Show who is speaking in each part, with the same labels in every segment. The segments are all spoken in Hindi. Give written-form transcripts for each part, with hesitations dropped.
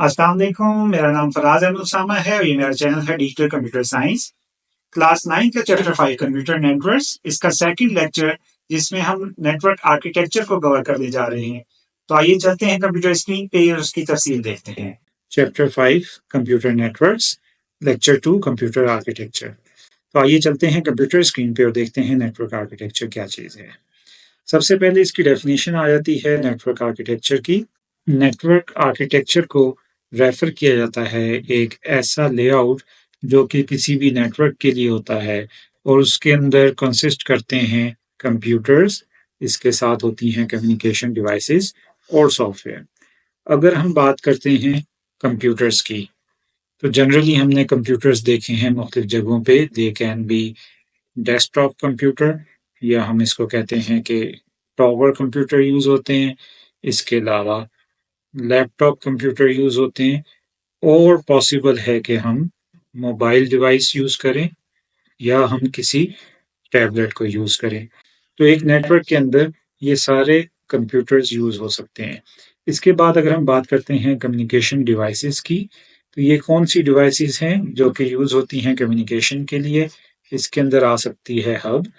Speaker 1: अस्सलाम वालेकुम, मेरा नाम फराज अहमद उसामा है और ये मेरा चैनल है डिजिटल कंप्यूटर साइंस। क्लास 9 का चैप्टर 5 कंप्यूटर नेटवर्क्स, इसका सेकंड लेक्चर जिसमें हम नेटवर्क आर्किटेक्चर को कवर करने जा रहे हैं। तो आइए चलते हैं कंप्यूटर स्क्रीन पे और उसकी तफसील देखते हैं। Chapter 5 computer networks, lecture 2 computer architecture. तो आइए चलते हैं कंप्यूटर स्क्रीन पे और देखते हैं नेटवर्क आर्किटेक्चर क्या चीज़ है। सबसे पहले इसकी डेफिनेशन आ जाती है नेटवर्क आर्किटेक्चर की। नेटवर्क आर्किटेक्चर को रेफर किया जाता है एक ऐसा लेआउट जो कि किसी भी नेटवर्क के लिए होता है और उसके अंदर कंसिस्ट करते हैं कंप्यूटर्स, इसके साथ होती हैं कम्युनिकेशन डिवाइसेस और सॉफ्टवेयर। अगर हम बात करते हैं कंप्यूटर्स की, तो जनरली हमने कंप्यूटर्स देखे हैं मुख्तलिफ जगहों पे। They can be desktop computer, या हम इसको कहते हैं कि टावर कंप्यूटर यूज़ होते हैं। इसके अलावा लैपटॉप कंप्यूटर यूज़ होते हैं और पॉसिबल है कि हम मोबाइल डिवाइस यूज़ करें या हम किसी टैबलेट को यूज़ करें। तो एक नेटवर्क के अंदर ये सारे कंप्यूटर्स यूज़ हो सकते हैं। इसके बाद अगर हम बात करते हैं कम्युनिकेशन डिवाइसेस की, तो ये कौन सी डिवाइसेस हैं जो कि यूज़ होती हैं कम्युनिकेशन के लिए। इसके अंदर आ सकती है हब,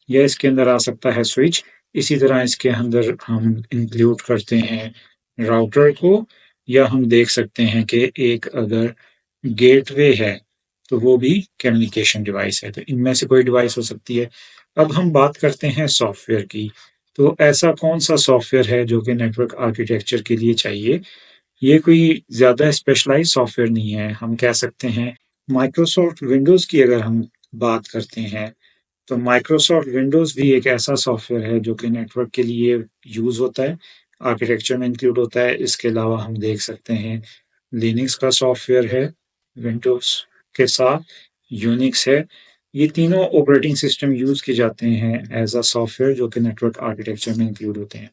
Speaker 1: या इसके अंदर आ सकता है स्विच। इसी तरह इसके अंदर हम इंक्लूड करते हैं राउटर को, या हम देख सकते हैं कि एक अगर गेटवे है तो वो भी कम्युनिकेशन डिवाइस है। तो इनमें से कोई डिवाइस हो सकती है। अब हम बात करते हैं सॉफ्टवेयर की। तो ऐसा कौन सा सॉफ्टवेयर है जो कि नेटवर्क आर्किटेक्चर के लिए चाहिए। ये कोई ज़्यादा स्पेशलाइज सॉफ्टवेयर नहीं है। हम कह सकते हैं माइक्रोसॉफ्ट विंडोज़ की अगर हम बात करते हैं, तो माइक्रोसॉफ्ट विंडोज़ भी एक ऐसा सॉफ्टवेयर है जो कि नेटवर्क के लिए यूज़ होता है, आर्किटेक्चर में इंक्लूड होता है। इसके अलावा हम देख सकते हैं लिनक्स का सॉफ्टवेयर है विंडोज़ के साथ, यूनिक्स है। ये तीनों ऑपरेटिंग सिस्टम यूज़ किए जाते हैं एज अ सॉफ्टवेयर जो कि नेटवर्क आर्किटेक्चर में इंक्लूड होते हैं।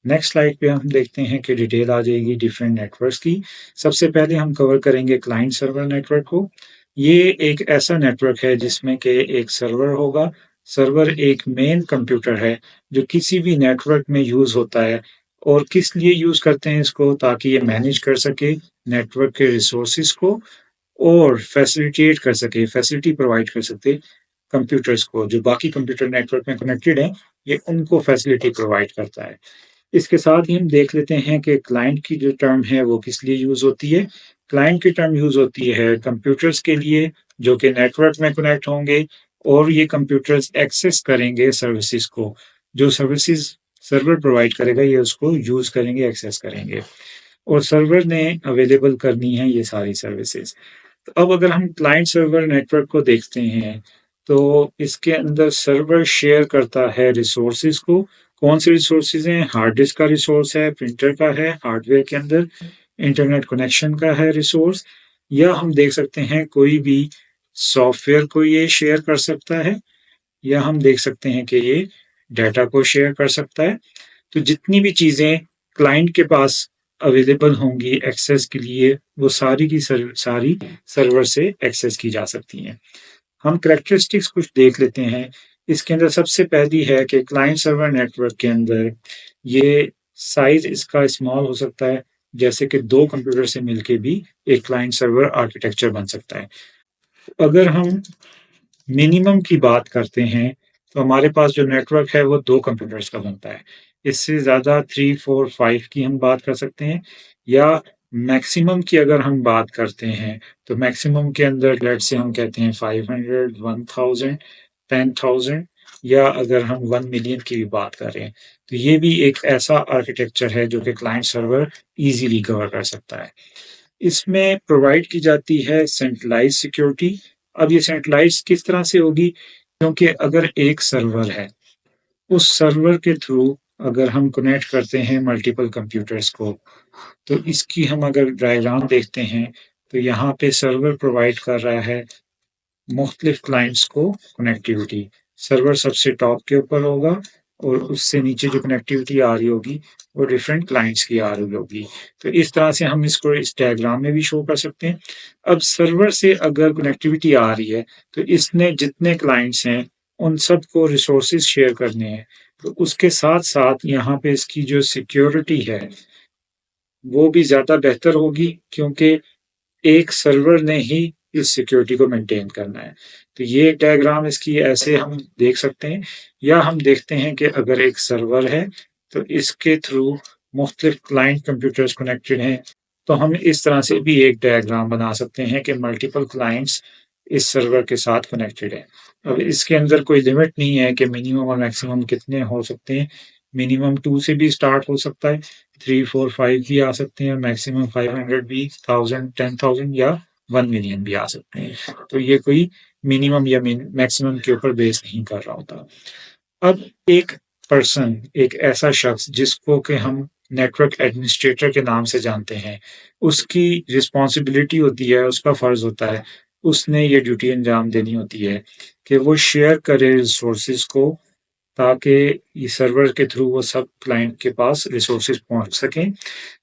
Speaker 1: नेक्स्ट स्लाइड पे हम देखते हैं कि डिटेल आ जाएगी डिफरेंट नेटवर्क्स की। सबसे पहले हम कवर करेंगे क्लाइंट सर्वर नेटवर्क को। ये एक ऐसा नेटवर्क है जिसमें कि एक सर्वर होगा। सर्वर एक मेन कंप्यूटर है जो किसी भी नेटवर्क में यूज़ होता है। और किस लिए यूज़ करते हैं इसको, ताकि ये मैनेज कर सके नेटवर्क के रिसोर्सेज को और फैसिलिटेट कर सके, फैसिलिटी प्रोवाइड कर सकते कंप्यूटर्स को, जो बाकी कंप्यूटर नेटवर्क में कनेक्टेड हैं, ये उनको फैसिलिटी प्रोवाइड करता है। इसके साथ ही हम देख लेते हैं कि क्लाइंट की जो टर्म है वो किस लिए यूज़ होती है। क्लाइंट की टर्म यूज़ होती है कंप्यूटर्स के लिए जो कि नेटवर्क में कनेक्ट होंगे और ये कंप्यूटर्स एक्सेस करेंगे सर्विसेज को। जो सर्विसेज सर्वर प्रोवाइड करेगा ये उसको यूज़ करेंगे, एक्सेस करेंगे, और सर्वर ने अवेलेबल करनी है ये सारी सर्विसेज। तो अब अगर हम क्लाइंट सर्वर नेटवर्क को देखते हैं, तो इसके अंदर सर्वर शेयर करता है रिसोर्सेज को। कौन से रिसोर्सेज हैं? हार्ड डिस्क का रिसोर्स है, प्रिंटर का है, हार्डवेयर के अंदर इंटरनेट कनेक्शन का है रिसोर्स, या हम देख सकते हैं कोई भी सॉफ्टवेयर को ये शेयर कर सकता है, या हम देख सकते हैं कि ये डाटा को शेयर कर सकता है। तो जितनी भी चीज़ें क्लाइंट के पास अवेलेबल होंगी एक्सेस के लिए, वो सारी की सारी सर्वर से एक्सेस की जा सकती हैं। हम करैक्टरिस्टिक्स कुछ देख लेते हैं। इसके अंदर सबसे पहली है कि क्लाइंट सर्वर नेटवर्क के अंदर ये साइज इसका स्मॉल हो सकता है, जैसे कि 2 कंप्यूटर से मिलके भी एक क्लाइंट सर्वर आर्किटेक्चर बन सकता है। अगर हम मिनिमम की बात करते हैं, तो हमारे पास जो नेटवर्क है वो 2 कंप्यूटर्स का बनता है। इससे ज़्यादा 3, 4, 5 की हम बात कर सकते हैं, या मैक्सिमम की अगर हम बात करते हैं, तो मैक्सिमम के अंदर लेट्स से हम कहते हैं 500, 1000, 10,000, या अगर हम 1 मिलियन की भी बात करें, तो ये भी एक ऐसा आर्किटेक्चर है जो कि क्लाइंट सर्वर ईज़िली कवर कर सकता है। इसमें प्रोवाइड की जाती है सेंट्रलाइज़्ड सिक्योरिटी। अब ये सेंट्रलाइज़्ड किस तरह से होगी? क्योंकि अगर एक सर्वर है, उस सर्वर के थ्रू अगर हम कनेक्ट करते हैं मल्टीपल कंप्यूटर्स को, तो इसकी हम अगर डायग्राम देखते हैं, तो यहाँ पे सर्वर प्रोवाइड कर रहा है मुख्तलिफ क्लाइंट्स को कनेक्टिविटी। सर्वर सबसे टॉप के ऊपर होगा और उससे नीचे जो कनेक्टिविटी आ रही होगी वो डिफरेंट क्लाइंट्स की आ रही होगी। तो इस तरह से हम इसको इस डायग्राम में भी शो कर सकते हैं। अब सर्वर से अगर कनेक्टिविटी आ रही है, तो इसने जितने क्लाइंट्स हैं उन सबको रिसोर्सेज शेयर करने हैं। तो उसके साथ साथ यहाँ पे इसकी जो सिक्योरिटी है वो भी ज़्यादा बेहतर होगी, क्योंकि एक सर्वर ने ही इस सिक्योरिटी को मेंटेन करना है। तो ये डायग्राम इसकी ऐसे हम देख सकते हैं, या हम देखते हैं कि अगर एक सर्वर है तो इसके थ्रू मुख्तलिफ क्लाइंट कंप्यूटर्स कनेक्टेड हैं, तो हम इस तरह से भी एक डायग्राम बना सकते हैं कि मल्टीपल क्लाइंट्स इस सर्वर के साथ कनेक्टेड हैं। अब इसके अंदर कोई लिमिट नहीं है कि मिनिमम और मैक्सिमम कितने हो सकते हैं। मिनिमम 2 से भी स्टार्ट हो सकता है, 3, 4, 5 भी आ सकते हैं, मैक्सिमम 500 भी, 1000, 10,000 या 1 मिलियन भी आ सकते हैं। तो ये कोई मिनिमम या मैक्सिमम के ऊपर बेस नहीं कर रहा होता। अब एक पर्सन, एक ऐसा शख्स जिसको कि हम नेटवर्क एडमिनिस्ट्रेटर के नाम से जानते हैं, उसकी रिस्पॉन्सिबिलिटी होती है, उसका फ़र्ज़ होता है, उसने ये ड्यूटी अंजाम देनी होती है कि वो शेयर करे रिसोर्सेज़ को, ताकि ये सर्वर के थ्रू वो सब क्लाइंट के पास रिसोर्सेज़ पहुँच सकें।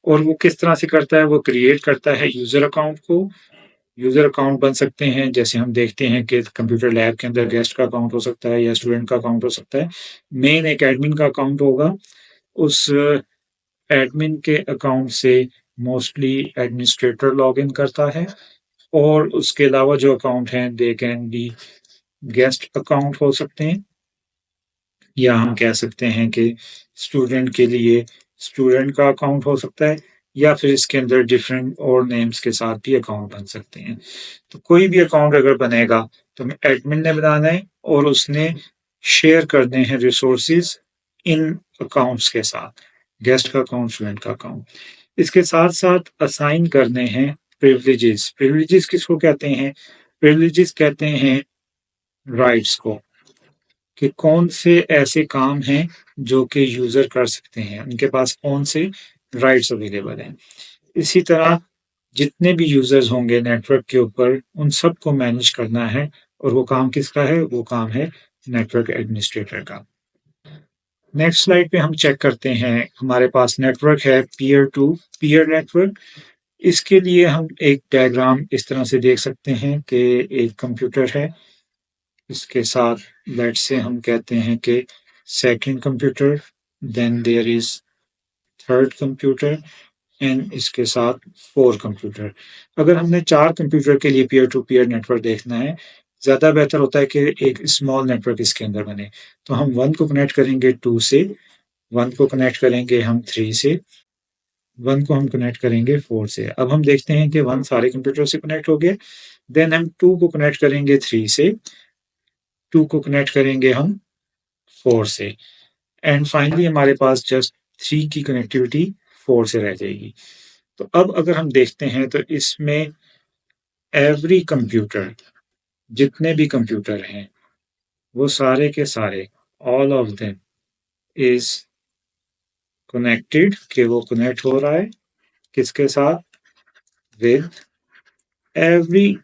Speaker 1: और वो किस तरह से करता है, वो क्रिएट करता है यूज़र अकाउंट को। यूज़र अकाउंट बन सकते हैं, जैसे हम देखते हैं कि कंप्यूटर लैब के अंदर गेस्ट का अकाउंट हो सकता है या स्टूडेंट का अकाउंट हो सकता है। मेन एक एडमिन का अकाउंट होगा। उस एडमिन के अकाउंट से मोस्टली एडमिनिस्ट्रेटर लॉगिन करता है, और उसके अलावा जो अकाउंट हैं they can be guest account हो सकते हैं, या हम कह सकते हैं कि स्टूडेंट के लिए स्टूडेंट का अकाउंट हो सकता है, या फिर इसके अंदर डिफरेंट और नेम्स के साथ भी अकाउंट बन सकते हैं। तो कोई भी अकाउंट अगर बनेगा तो एडमिन ने बनाना है, और उसने शेयर करने हैं रिसोर्सेज इन अकाउंट्स के साथ, गेस्ट का अकाउंट, स्टूडेंट का अकाउंट। इसके साथ साथ असाइन करने हैं प्रिविलेजेस। प्रिविलेजेस किसको कहते हैं? प्रिविलेजेस कहते हैं राइट्स को, कि कौन से ऐसे काम हैं जो कि यूज़र कर सकते हैं, उनके पास कौन से राइट्स अवेलेबल हैं। इसी तरह जितने भी यूज़र्स होंगे नेटवर्क के ऊपर, उन सबको मैनेज करना है, और वो काम किसका है? वो काम है नेटवर्क एडमिनिस्ट्रेटर का। नेक्स्ट स्लाइड पे हम चेक करते हैं, हमारे पास नेटवर्क है पीयर टू पीयर नेटवर्क। इसके लिए हम एक डायग्राम इस तरह से देख सकते हैं कि एक कंप्यूटर है, इसके साथ लेट्स से हम कहते हैं कि second computer, then there is third computer, and इसके साथ 4 कंप्यूटर। अगर हमने 4 कंप्यूटर के लिए पीयर टू पीयर नेटवर्क देखना है, ज़्यादा बेहतर होता है कि एक स्मॉल नेटवर्क इसके अंदर बने। तो हम 1 को कनेक्ट करेंगे 2 से, 1 को कनेक्ट करेंगे हम 3 से, 1 को हम कनेक्ट करेंगे 4 से। अब हम देखते हैं कि 1 सारे कंप्यूटर से कनेक्ट हो गए, देन हम 2 को कनेक्ट करेंगे 3 से, 2 को कनेक्ट करेंगे हम 4 से, एंड फाइनली हमारे पास जस्ट 3 की कनेक्टिविटी 4 से रह जाएगी। तो अब अगर हम देखते हैं तो इसमें एवरी कंप्यूटर, जितने भी कंप्यूटर हैं, वो सारे के सारे, all of them is connected, कि वो कनेक्ट हो रहा है किसके साथ? With every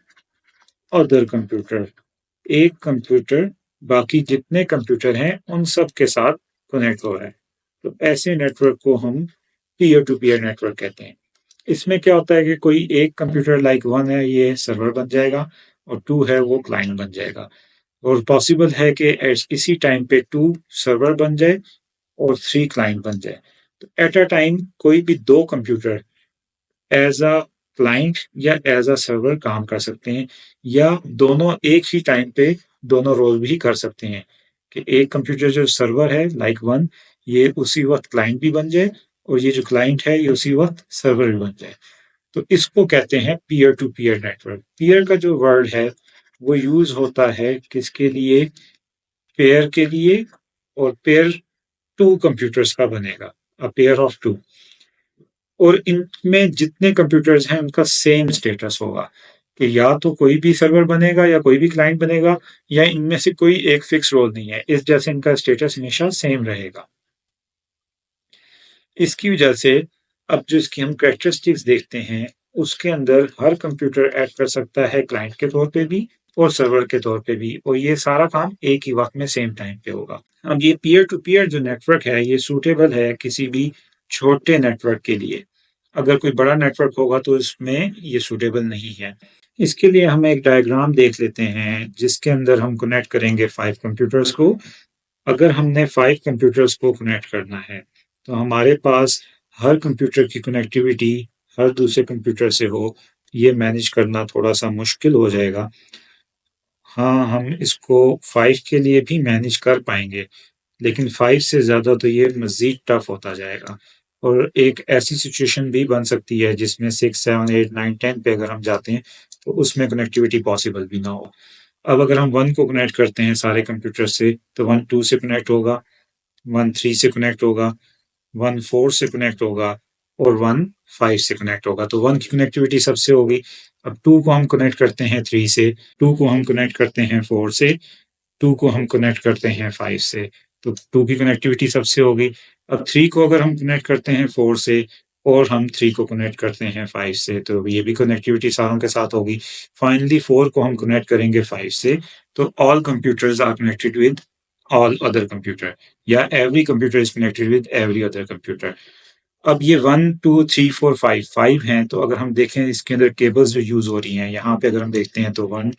Speaker 1: other computer. एक कंप्यूटर बाकी जितने कंप्यूटर हैं उन सब के साथ कनेक्ट हो रहा है। तो ऐसे नेटवर्क को हम पीयर टू पीयर नेटवर्क कहते हैं। इसमें क्या होता है कि कोई एक कंप्यूटर लाइक 1 है, ये सर्वर बन जाएगा, और 2 है वो क्लाइंट बन जाएगा। और पॉसिबल है कि इसी टाइम पे 2 सर्वर बन जाए और 3 क्लाइंट बन जाए। तो एट अ टाइम कोई भी 2 कंप्यूटर एज अ क्लाइंट या एज अ सर्वर काम कर सकते हैं, या दोनों एक ही टाइम पे दोनों रोल भी कर सकते हैं, कि एक कंप्यूटर जो सर्वर है लाइक 1, ये उसी वक्त क्लाइंट भी बन जाए, और ये जो क्लाइंट है ये उसी वक्त सर्वर भी बन जाए। तो इसको कहते हैं peer to peer network. Peer का जो वर्ड है वो यूज होता है किसके लिए? पेयर के लिए, और पेयर 2 कंप्यूटर्स का बनेगा, अ पेयर ऑफ 2। और इनमें जितने कंप्यूटर्स हैं उनका सेम स्टेटस होगा, कि या तो कोई भी सर्वर बनेगा या कोई भी क्लाइंट बनेगा, या इनमें से कोई एक फिक्स रोल नहीं है, इस जैसे इनका स्टेटस हमेशा सेम रहेगा। इसकी वजह से अब जो इसकी हम कैरेक्टरिस्टिक्स देखते हैं, उसके अंदर हर कंप्यूटर ऐड कर सकता है क्लाइंट के तौर पे भी और सर्वर के तौर पे भी, और ये सारा काम एक ही वक्त में सेम टाइम पे होगा। अब ये पीयर टू पीयर जो नेटवर्क है ये सूटेबल है किसी भी छोटे नेटवर्क के लिए। अगर कोई बड़ा नेटवर्क होगा तो इसमें ये सूटेबल नहीं है। इसके लिए हम एक डायग्राम देख लेते हैं, जिसके अंदर हम कनेक्ट करेंगे 5 कंप्यूटर्स को। अगर हमने 5 कंप्यूटर्स को कनेक्ट करना है तो हमारे पास हर कंप्यूटर की कनेक्टिविटी हर दूसरे कंप्यूटर से हो, ये मैनेज करना थोड़ा-सा मुश्किल हो जाएगा। हाँ, हम इसको 5 के लिए भी मैनेज कर पाएँगे, लेकिन 5 से ज़्यादा तो ये मज़ीद टफ़ होता जाएगा और एक ऐसी सिचुएशन भी बन सकती है जिसमें 6, 7, 8, 9, 10 पे अगर हम जाते हैं, तो उसमें कनेक्टिविटी पॉसिबल भी ना हो। अब अगर हम 1 को कनेक्ट करते हैं सारे कंप्यूटर से, तो 1 2 से कनेक्ट होगा, 1 3 से कनेक्ट होगा, 1 4 से कनेक्ट होगा और 1 5 से कनेक्ट होगा। तो 1 की कनेक्टिविटी सबसे होगी। अब 2 को हम कनेक्ट करते हैं 3 से, 2 को हम कनेक्ट करते हैं 4 से, 2 को हम कनेक्ट करते हैं 5 से, तो 2 की कनेक्टिविटी सबसे होगी। अब 3 को अगर हम कनेक्ट करते हैं 4 से और हम 3 को कनेक्ट करते हैं 5 से, तो ये भी कनेक्टिविटी सारों के साथ होगी। फाइनली 4 को हम कनेक्ट करेंगे 5 से, तो all computers are connected with all other computer या every computer is connected with every other computer. अब ये 1 2 3 4 5 5 हैं, तो अगर हम देखें इसके अंदर केबल्स जो यूज़ हो रही हैं, यहाँ पे अगर हम देखते हैं तो 1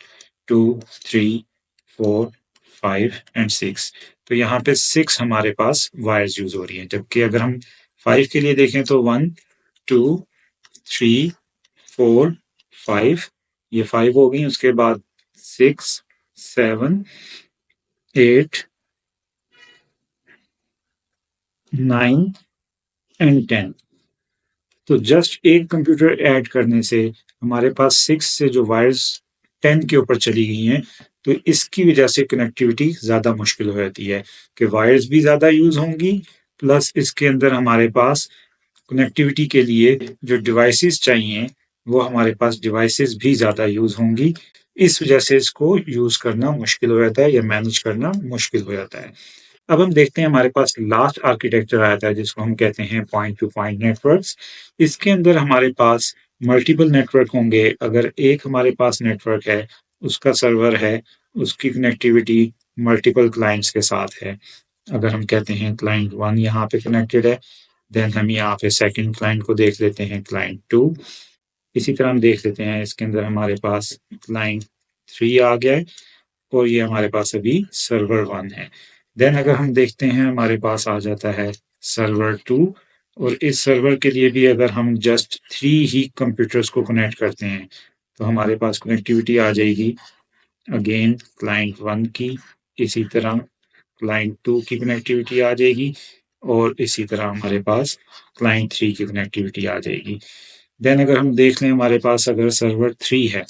Speaker 1: 2 3 4 5 एंड 6, तो यहाँ पे 6 हमारे पास वायर्स यूज़ हो रही हैं, जबकि अगर हम 5 के लिए देखें तो 1 2 3 4 5, ये 5 हो गई, उसके बाद 6 7 8 9 एंड 10। तो जस्ट एक कंप्यूटर ऐड करने से हमारे पास 6 से जो वायर्स 10 के ऊपर चली गई हैं, तो इसकी वजह से कनेक्टिविटी ज़्यादा मुश्किल हो जाती है कि वायर्स भी ज़्यादा यूज़ होंगी, प्लस इसके अंदर हमारे पास कनेक्टिविटी के लिए जो डिवाइसेस चाहिए, वो हमारे पास डिवाइसेस भी ज़्यादा यूज़ होंगी। इस वजह से इसको यूज़ करना मुश्किल हो जाता है या मैनेज करना मुश्किल हो जाता है। अब हम देखते हैं हमारे पास लास्ट आर्किटेक्चर आता है जिसको हम कहते हैं पॉइंट टू पॉइंट नेटवर्क्स। इसके अंदर हमारे पास मल्टीपल नेटवर्क होंगे। अगर एक हमारे पास नेटवर्क है, उसका सर्वर है, उसकी कनेक्टिविटी मल्टीपल क्लाइंट्स के साथ है। अगर हम कहते हैं क्लाइंट 1 यहाँ पे कनेक्टेड है, देन हम यहाँ पे सेकंड क्लाइंट को देख लेते हैं क्लाइंट 2। इसी तरह हम देख लेते हैं इसके अंदर हमारे पास क्लाइंट 3 आ गया है और ये हमारे पास अभी सर्वर 1 है। देन अगर हम देखते हैं हमारे पास आ जाता है सर्वर 2 और इस सर्वर के लिए भी अगर हम जस्ट 3 ही कंप्यूटर्स को कनेक्ट करते हैं, तो हमारे पास कनेक्टिविटी आ जाएगी अगेन क्लाइंट 1 की, इसी तरह क्लाइंट 2 की कनेक्टिविटी आ जाएगी और इसी तरह हमारे पास क्लाइंट 3 की कनेक्टिविटी आ जाएगी। देन अगर हम देख लें हमारे पास अगर सर्वर 3 है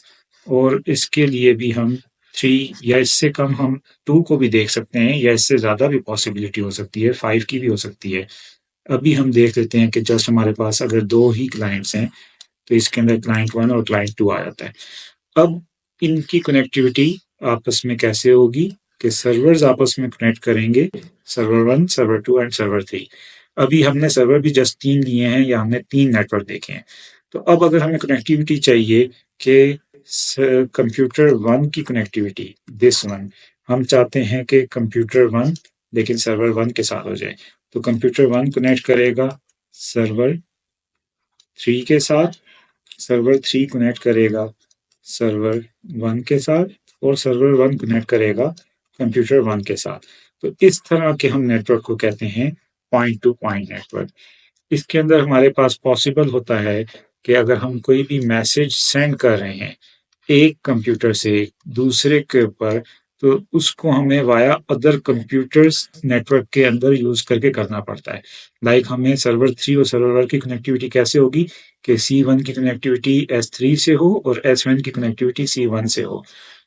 Speaker 1: और इसके लिए भी हम 3 या इससे कम हम 2 को भी देख सकते हैं या इससे ज़्यादा भी पॉसिबिलिटी हो सकती है, 5 की भी हो सकती है। अभी हम देख लेते हैं कि जस्ट हमारे पास अगर 2 ही क्लाइंट्स हैं, तो इसके अंदर क्लाइंट 1 और क्लाइंट 2 आ जाता है। अब इनकी कनेक्टिविटी आपस में कैसे होगी कि सर्वर्स आपस में कनेक्ट करेंगे, सर्वर 1, सर्वर 2 एंड सर्वर 3। अभी हमने सर्वर भी जस्ट 3 लिए हैं या हमने 3 नेटवर्क देखे हैं। तो अब अगर हमें कनेक्टिविटी चाहिए कि कंप्यूटर 1 की कनेक्टिविटी, दिस वन, हम चाहते हैं कि कंप्यूटर 1 लेकिन सर्वर 1 के साथ हो जाए। तो कंप्यूटर 1 कनेक्ट करेगा सर्वर 3 के साथ, सर्वर 3 कनेक्ट करेगा सर्वर 1 के साथ और सर्वर 1 कनेक्ट करेगा कंप्यूटर 1 के साथ। तो इस तरह के हम नेटवर्क को कहते हैं पॉइंट टू पॉइंट नेटवर्क। इसके अंदर हमारे पास पॉसिबल होता है कि अगर हम कोई भी मैसेज सेंड कर रहे हैं एक कंप्यूटर से दूसरे के ऊपर, तो उसको हमें वाया अदर कंप्यूटर्स नेटवर्क के अंदर यूज़ करके करना पड़ता है। लाइक हमें सर्वर 3 और सर्वर 1 की कनेक्टिविटी कैसे होगी कि C1 की कनेक्टिविटी S3 से हो और S1 की कनेक्टिविटी C1 से हो।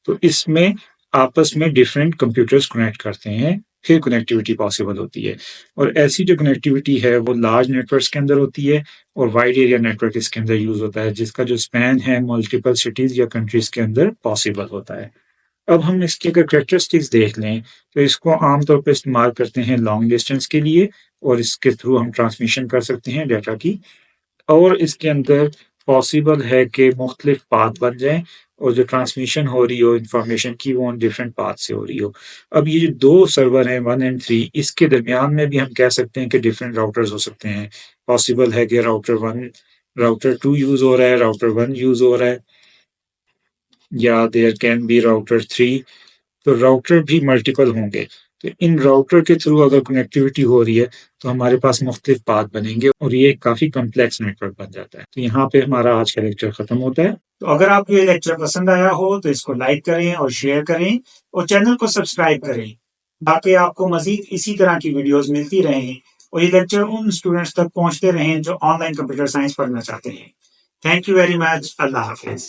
Speaker 1: तो इसमें आपस में डिफरेंट कंप्यूटर्स कनेक्ट करते हैं, फिर कनेक्टिविटी पॉसिबल होती है। और ऐसी जो कनेक्टिविटी है वो लार्ज नेटवर्क्स के अंदर होती है और वाइड एरिया नेटवर्क इसके अंदर यूज़ होता है, जिसका जो स्पैन है मल्टीपल सिटीज़ या कंट्रीज़ के अंदर पॉसिबल होता है। अब हम इसकी अगर कैरेक्टरिस्टिक्स देख लें, तो इसको आमतौर पे इस्तेमाल करते हैं लॉन्ग डिस्टेंस के लिए और इसके थ्रू हम ट्रांसमिशन कर सकते हैं डाटा की। और इसके अंदर पॉसिबल है कि मुख्तलिफ पाथ बन जाएँ और जो ट्रांसमिशन हो रही हो इन्फॉर्मेशन की वो ऑन डिफरेंट पाथ से हो रही हो। अब ये जो 2 सर्वर हैं 1 एंड 3, इसके दरमियान में भी हम कह सकते हैं कि डिफरेंट राउटर्स हो सकते हैं। पॉसिबल है कि राउटर 2 यूज़ हो रहा है, राउटर 1 यूज़ हो रहा है या देयर कैन बी राउटर 3, तो राउटर भी मल्टीपल होंगे। तो इन राउटर के थ्रू अगर कनेक्टिविटी हो रही है तो हमारे पास मुख्तलिफ पाथ बनेंगे और ये काफ़ी कम्प्लेक्स नेटवर्क बन जाता है। तो यहाँ पे हमारा आज का लेक्चर खत्म होता है। तो अगर आपको ये लेक्चर पसंद आया हो तो इसको लाइक करें और शेयर करें और चैनल को सब्सक्राइब करें ताकि आपको मजीद इसी तरह की वीडियोस मिलती रहें और ये लेक्चर उन स्टूडेंट्स तक पहुंचते रहें जो ऑनलाइन कंप्यूटर साइंस पढ़ना चाहते हैं। Thank you very much. Allah Hafiz.